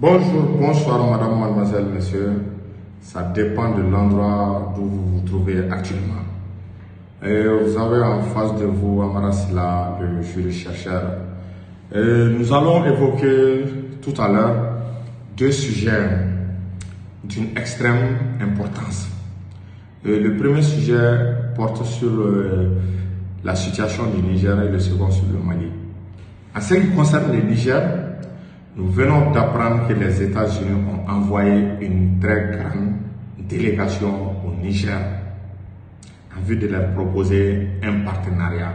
Bonjour, bonsoir madame, mademoiselle, monsieur. Ça dépend de l'endroit d'où vous vous trouvez actuellement. Et vous avez en face de vous Amara Sylla, le jury chercheur. Nous allons évoquer tout à l'heure deux sujets d'une extrême importance. Le premier sujet porte sur la situation du Niger et le second sur le Mali. En ce qui concerne le Niger, nous venons d'apprendre que les États-Unis ont envoyé une très grande délégation au Niger en vue de leur proposer un partenariat.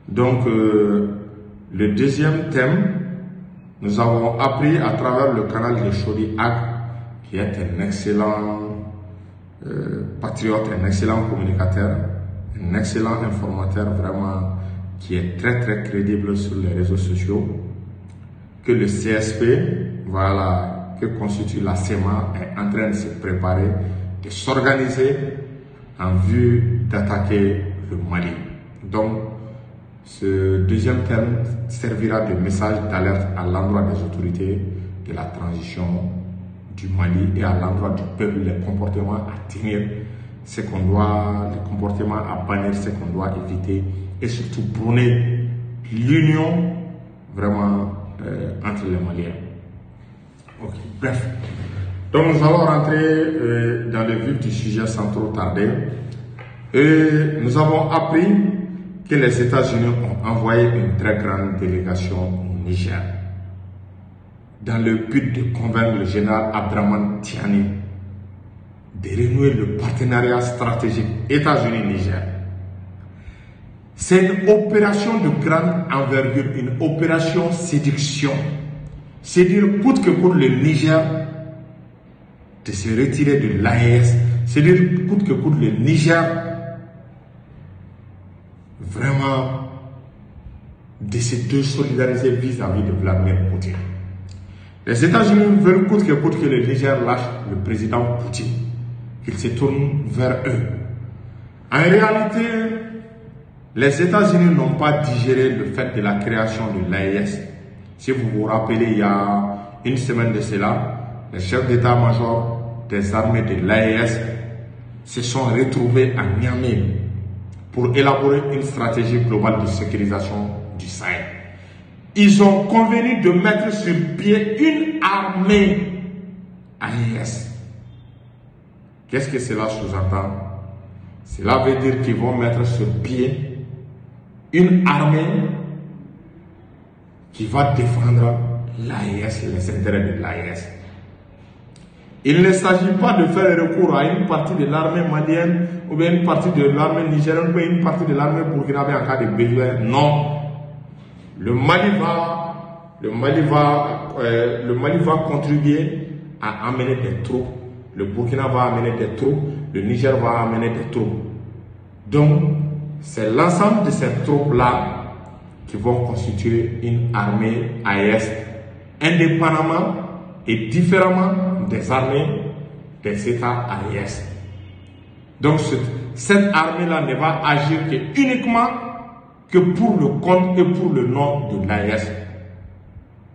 Donc, le deuxième thème, nous avons appris à travers le canal de Chori Ag, qui est un excellent patriote, un excellent communicateur, un excellent informateur vraiment qui est très crédible sur les réseaux sociaux, que le CSP, voilà, que constitue la CEMA, est en train de se préparer, de s'organiser en vue d'attaquer le Mali. Donc, ce deuxième thème servira de message d'alerte à l'endroit des autorités de la transition du Mali et à l'endroit du peuple, les comportements à tenir, ce qu'on doit, les comportements à bannir, ce qu'on doit éviter, et surtout prôner l'union vraiment entre les Maliens. Ok, bref. Donc nous allons rentrer dans le vif du sujet sans trop tarder. Et nous avons appris que les États-Unis ont envoyé une très grande délégation au Niger dans le but de convaincre le général Abdraman Tiani de renouer le partenariat stratégique États-Unis-Niger. C'est une opération de grande envergure, une opération séduction. C'est dire coûte que coûte le Niger de se retirer de l'AES. C'est dire coûte que coûte le Niger vraiment de se désolidariser vis-à-vis de Vladimir Poutine. Les États-Unis veulent coûte que le Niger lâche le président Poutine, qu'il se tourne vers eux. En réalité, les États-Unis n'ont pas digéré le fait de la création de l'AES. Si vous vous rappelez, il y a une semaine de cela, les chefs d'état-major des armées de l'AES se sont retrouvés à Niamey pour élaborer une stratégie globale de sécurisation du Sahel. Ils ont convenu de mettre sur pied une armée AES. Qu'est-ce que cela sous-entend? Cela veut dire qu'ils vont mettre sur pied une armée qui va défendre l'AES, les intérêts de l'AES. Il ne s'agit pas de faire recours à une partie de l'armée malienne ou bien une partie de l'armée nigérienne ou bien une partie de l'armée burkinabé en cas de besoin. Non. Le Mali va contribuer à amener des troupes. Le Burkina va amener des troupes. Le Niger va amener des troupes. Donc, c'est l'ensemble de ces troupes-là qui vont constituer une armée AES indépendamment et différemment des armées des États AES. Donc cette armée-là ne va agir uniquement que pour le compte et pour le nom de l'AES.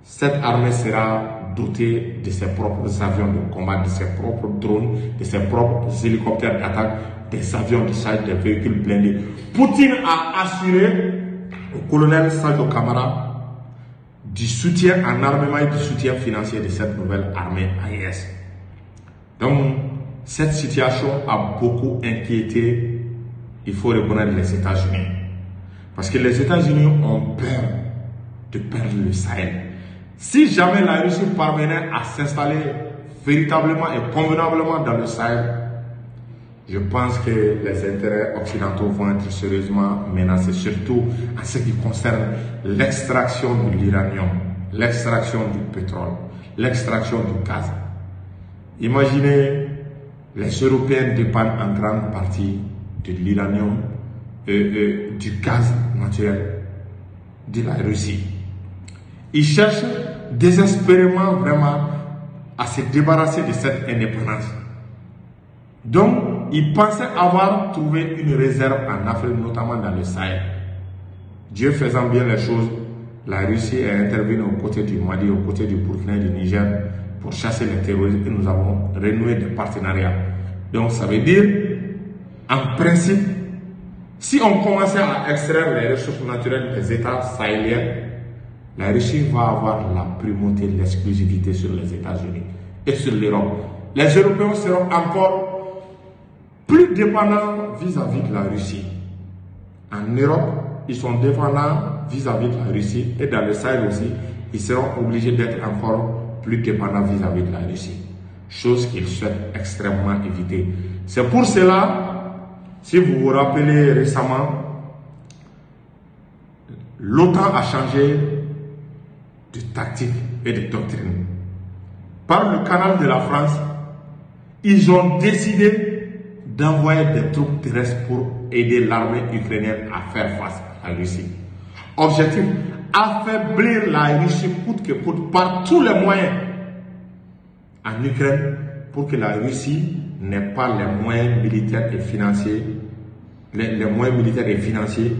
Cette armée sera dotée de ses propres avions de combat, de ses propres drones, de ses propres hélicoptères d'attaque, des avions de chasse, des véhicules blindés. Poutine a assuré au colonel Sadio Kamara du soutien en armement et du soutien financier de cette nouvelle armée AES. Donc, cette situation a beaucoup inquiété, il faut reconnaître, les États-Unis. Parce que les États-Unis ont peur de perdre le Sahel. Si jamais la Russie parvenait à s'installer véritablement et convenablement dans le Sahel, je pense que les intérêts occidentaux vont être sérieusement menacés, surtout en ce qui concerne l'extraction de l'uranium, l'extraction du pétrole, l'extraction du gaz. Imaginez, les Européens dépendent en grande partie de l'uranium et du gaz naturel de la Russie. Ils cherchent désespérément vraiment à se débarrasser de cette indépendance. Donc, ils pensaient avoir trouvé une réserve en Afrique, notamment dans le Sahel. Dieu faisant bien les choses, la Russie est intervenue aux côtés du Mali, aux côtés du Burkina et du Niger pour chasser les terroristes et nous avons renoué des partenariats. Donc ça veut dire, en principe, si on commençait à extraire les ressources naturelles des États sahéliens, la Russie va avoir la primauté, l'exclusivité sur les États-Unis et sur l'Europe. Les Européens seront encore plus dépendants vis-à-vis de la Russie. En Europe, ils sont dépendants vis-à-vis de la Russie et dans le Sahel aussi, ils seront obligés d'être encore plus dépendants vis-à-vis de la Russie. Chose qu'ils souhaitent extrêmement éviter. C'est pour cela, si vous vous rappelez récemment, l'OTAN a changé de tactique et de doctrine. Par le canal de la France, ils ont décidé d'envoyer des troupes terrestres pour aider l'armée ukrainienne à faire face à la Russie. Objectif, affaiblir la Russie coûte que coûte par tous les moyens en Ukraine pour que la Russie n'ait pas les moyens militaires et financiers, les moyens militaires et financiers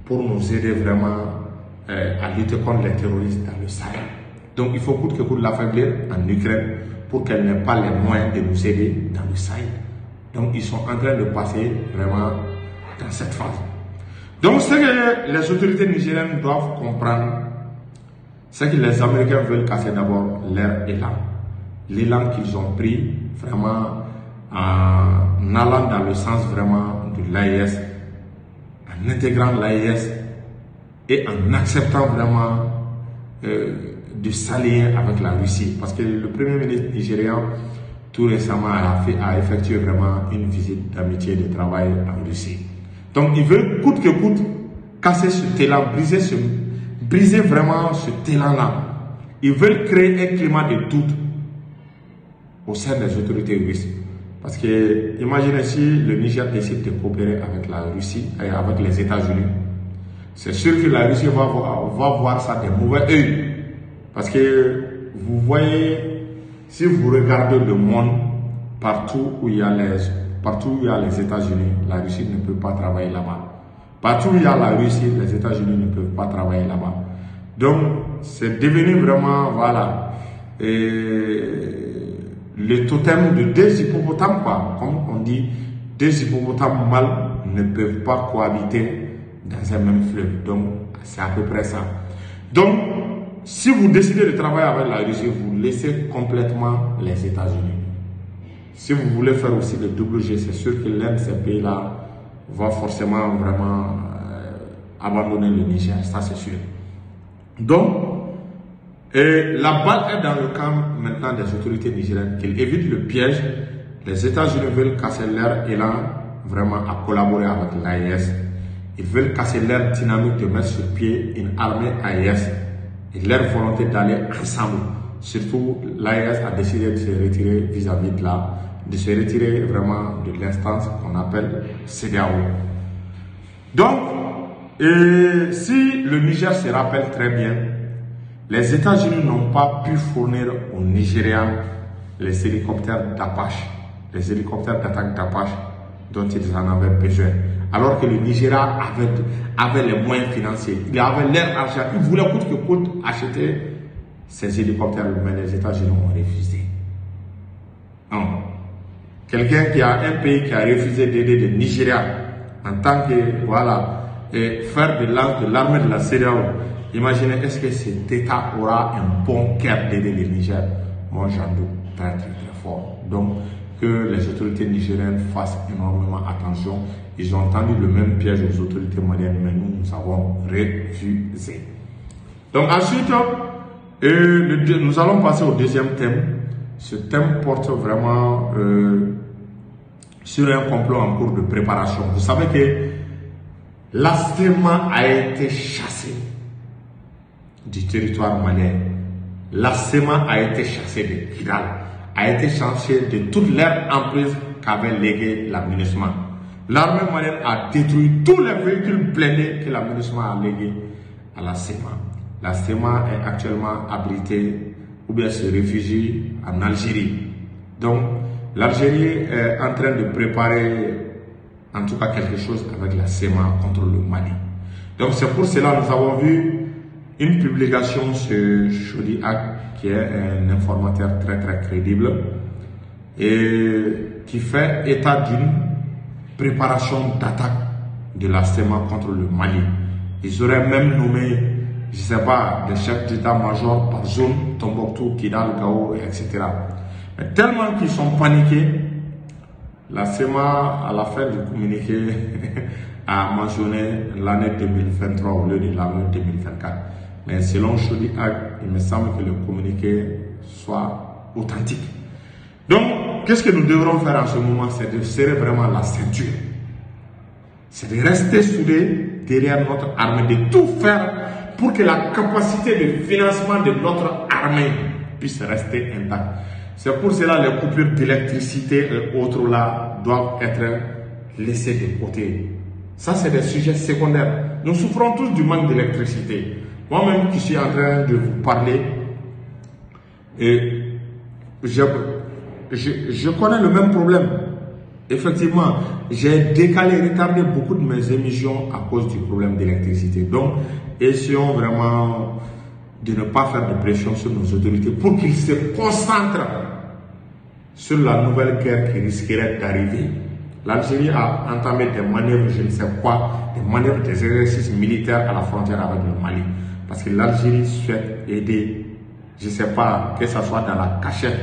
pour nous aider vraiment à lutter contre les terroristes dans le Sahel. Donc il faut coûte que coûte l'affaiblir en Ukraine pour qu'elle n'ait pas les moyens de nous aider dans le Sahel. Donc ils sont en train de passer vraiment dans cette phase. Donc ce que les autorités nigériennes doivent comprendre, c'est que les Américains veulent casser d'abord leur élan. L'élan qu'ils ont pris vraiment en allant dans le sens vraiment de l'AES, en intégrant l'AES et en acceptant vraiment de s'allier avec la Russie. Parce que le premier ministre nigérian, tout récemment, a effectué vraiment une visite d'amitié et de travail en Russie. Donc, ils veulent coûte que coûte casser ce élan, briser vraiment ce élan-là. Ils veulent créer un climat de doute au sein des autorités russes. Parce que, imaginez si le Niger décide de coopérer avec la Russie et avec les États-Unis. C'est sûr que la Russie va voir ça d'un mauvais œil. Parce que, vous voyez, si vous regardez le monde, partout où il y a les États-Unis, la Russie ne peut pas travailler là-bas. Partout où il y a la Russie, les États-Unis ne peuvent pas travailler là-bas. Donc, c'est devenu vraiment, voilà, le totem de deux hippopotames, quoi. Comme on dit, deux hippopotames mâles ne peuvent pas cohabiter dans un même fleuve. Donc, c'est à peu près ça. Donc, si vous décidez de travailler avec la Russie, vous laissez complètement les États-Unis. Si vous voulez faire aussi le double G, c'est sûr que l'un de ces pays-là va forcément vraiment abandonner le Niger, ça c'est sûr. Donc, la balle est dans le camp maintenant des autorités nigériennes, qu'ils évitent le piège. Les États-Unis veulent casser leur élan vraiment à collaborer avec l'AES. Ils veulent casser leur dynamique de mettre sur pied une armée AES et leur volonté d'aller ensemble. Surtout, l'AES a décidé de se retirer vis-à-vis de se retirer vraiment de l'instance qu'on appelle CEDEAO. Donc, si le Niger se rappelle très bien, les États-Unis n'ont pas pu fournir aux Nigériens les hélicoptères d'Apache, les hélicoptères d'attaque d'Apache dont ils en avaient besoin. Alors que le Nigeria avait les moyens financiers, il avait leur argent, il voulait coûte que coûte acheter ces hélicoptères, mais les États-Unis ont refusé. Non. Quelqu'un qui a un pays qui a refusé d'aider le Nigeria en tant que, voilà, faire de l'armée de la CEDEAO, imaginez, est-ce que cet État aura un bon cœur d'aider le Niger? Moi, j'en doute très fort. Donc, que les autorités nigériennes fassent énormément attention. Ils ont tendu le même piège aux autorités maliennes, mais nous avons refusé. Donc, ensuite, nous allons passer au deuxième thème. Ce thème porte vraiment sur un complot en cours de préparation. Vous savez que l'ASTEMA a été chassé du territoire malien. L'ASTEMA a été chassé de Kidal, a été chassé de toutes leurs emprises qu'avait légué l'aménagement. L'armée malienne a détruit tous les véhicules blindés que l'aménagement a légués à l'ASTEMA. L'ASTEMA est actuellement abritée ou bien se réfugie en Algérie. Donc, l'Algérie est en train de préparer en tout cas quelque chose avec la SEMA contre le Mali. Donc, c'est pour cela que nous avons vu une publication sur Chaudiac, qui est un informateur très crédible et qui fait état d'une préparation d'attaque de la SEMA contre le Mali. Ils auraient même nommé, je ne sais pas, des chefs d'état-major par zone, Tombouctou, Kidal, Gao, etc. Mais tellement qu'ils sont paniqués, la SEMA, à la fin du communiqué, a mentionné l'année 2023 au lieu de l'année 2024. Mais selon Chaudiac, il me semble que le communiqué soit authentique. Donc, qu'est-ce que nous devrons faire en ce moment? C'est de serrer vraiment la ceinture. C'est de rester soudés derrière notre armée, de tout faire pour que la capacité de financement de notre armée puisse rester intacte. C'est pour cela que les coupures d'électricité et autres là doivent être laissées de côté. Ça, c'est des sujets secondaires. Nous souffrons tous du manque d'électricité. Moi-même qui suis en train de vous parler, et je connais le même problème. Effectivement, j'ai décalé, retardé beaucoup de mes émissions à cause du problème d'électricité. Donc, essayons vraiment de ne pas faire de pression sur nos autorités pour qu'ils se concentrent sur la nouvelle guerre qui risquerait d'arriver. L'Algérie a entamé des manœuvres, je ne sais quoi, des manœuvres, des exercices militaires à la frontière avec le Mali. Parce que l'Algérie souhaite aider, je ne sais pas, que ce soit dans la cachette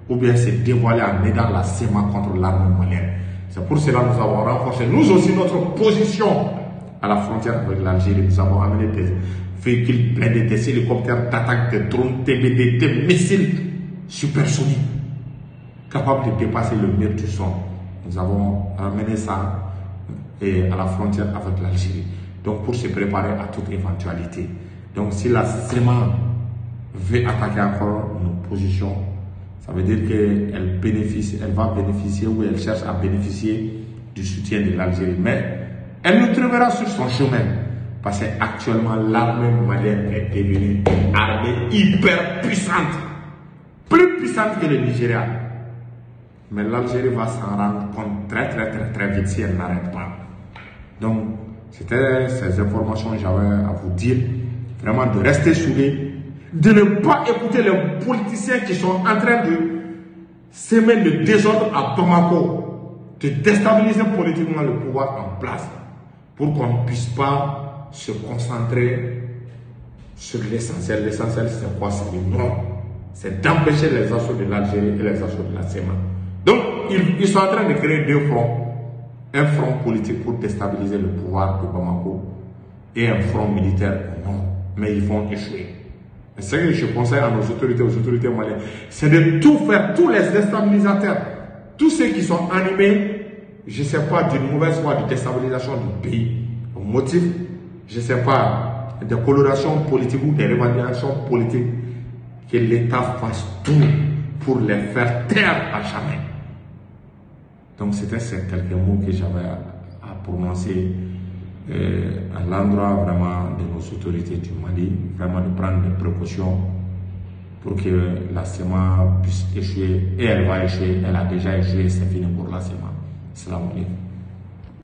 ou bien se dévoiler en aidant la SEMA contre l'armée malienne. C'est pour cela que nous avons renforcé, nous aussi, notre position à la frontière avec l'Algérie. Nous avons amené des véhicules blindés, des hélicoptères d'attaque, des drones TBD, des missiles supersoniques capables de dépasser le mur du son. Nous avons amené ça à la frontière avec l'Algérie. Donc pour se préparer à toute éventualité. Donc si la SEMA veut attaquer encore nos positions, ça veut dire qu'elle va bénéficier ou elle cherche à bénéficier du soutien de l'Algérie. Mais elle nous trouvera sur son chemin. Parce qu'actuellement, l'armée malienne est devenue une armée hyper puissante. Plus puissante que le Nigeria. Mais l'Algérie va s'en rendre compte très vite si elle n'arrête pas. Donc, c'était ces informations que j'avais à vous dire. Vraiment de rester soudés, de ne pas écouter les politiciens qui sont en train de semer le désordre à Bamako, de déstabiliser politiquement le pouvoir en place, pour qu'on ne puisse pas se concentrer sur l'essentiel. L'essentiel, c'est quoi? C'est le non. C'est d'empêcher les assauts de l'Algérie et les assauts de la SEMA. Donc, ils sont en train de créer deux fronts. Un front politique pour déstabiliser le pouvoir de Bamako et un front militaire au nord. Mais ils vont échouer. Ce que je conseille à nos autorités, aux autorités maliennes, c'est de tout faire, tous les déstabilisateurs, tous ceux qui sont animés, je ne sais pas, d'une mauvaise voie de déstabilisation du pays, au motif, je ne sais pas, de coloration politique ou des revendications politiques, que l'État fasse tout pour les faire taire à jamais. Donc c'était ces quelques mots que j'avais à prononcer à l'endroit vraiment de nos autorités du Mali, vraiment de prendre des précautions pour que la SEMA puisse échouer. Et elle va échouer, elle a déjà échoué, c'est fini pour la SEMA. Salam alaikum.